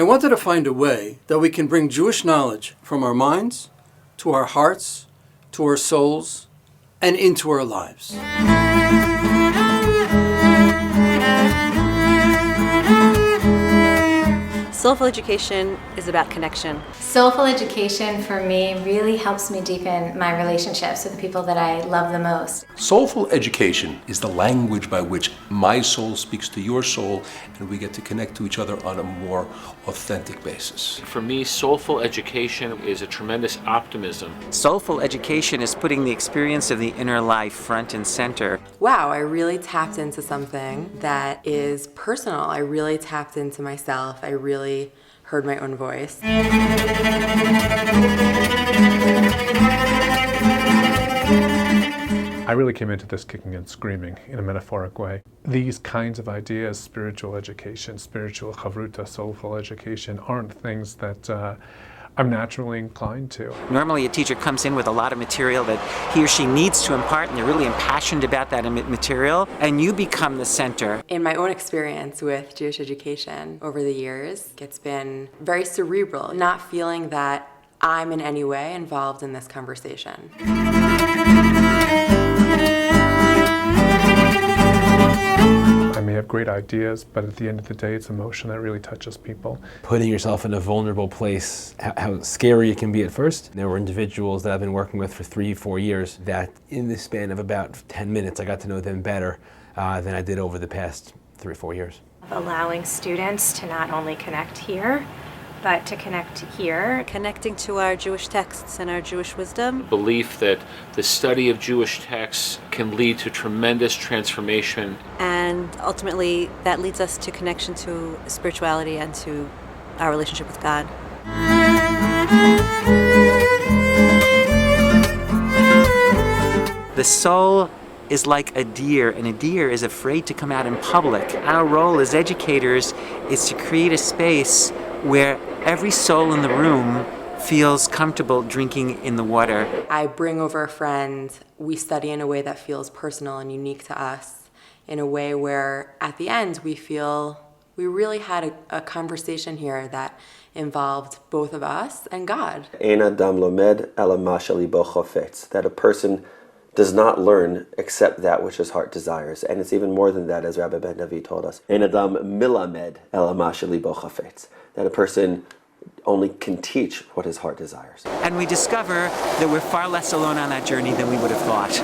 I wanted to find a way that we can bring Jewish knowledge from our minds to our hearts, to our souls, and into our lives. Soulful education is about connection. Soulful education for me really helps me deepen my relationships with the people that I love the most. Soulful education is the language by which my soul speaks to your soul, and we get to connect to each other on a more authentic basis. For me, soulful education is a tremendous optimism. Soulful education is putting the experience of the inner life front and center. Wow, I really tapped into something that is personal. I really tapped into myself. I really heard my own voice. I really came into this kicking and screaming in a metaphoric way. These kinds of ideas, spiritual education, spiritual chavruta, soulful education, aren't things that I'm naturally inclined to. Normally a teacher comes in with a lot of material that he or she needs to impart, and they're really impassioned about that material, and you become the center. In my own experience with Jewish education over the years, it's been very cerebral, not feeling that I'm in any way involved in this conversation. I may have great ideas, but at the end of the day, it's emotion that really touches people. Putting yourself in a vulnerable place, how scary it can be at first. There were individuals that I've been working with for 3-4 years that in the span of about 10 minutes, I got to know them better than I did over the past 3 or 4 years. Allowing students to not only connect here, but to connect here. Connecting to our Jewish texts and our Jewish wisdom. Belief that the study of Jewish texts can lead to tremendous transformation. And ultimately, that leads us to connection to spirituality and to our relationship with God. The soul is like a deer, and a deer is afraid to come out in public. Our role as educators is to create a space where every soul in the room feels comfortable drinking in the water. I bring over a friend, we study in a way that feels personal and unique to us, in a way where at the end we feel we really had a conversation here that involved both of us and God. Ein adam lomed ela ma shelibo chofetz, that a person does not learn except that which his heart desires. And it's even more than that, as Rabbi Ben David told us. Ein adam milamed ela ma shelibo chofetz, that a person only can teach what his heart desires. And we discover that we're far less alone on that journey than we would have thought.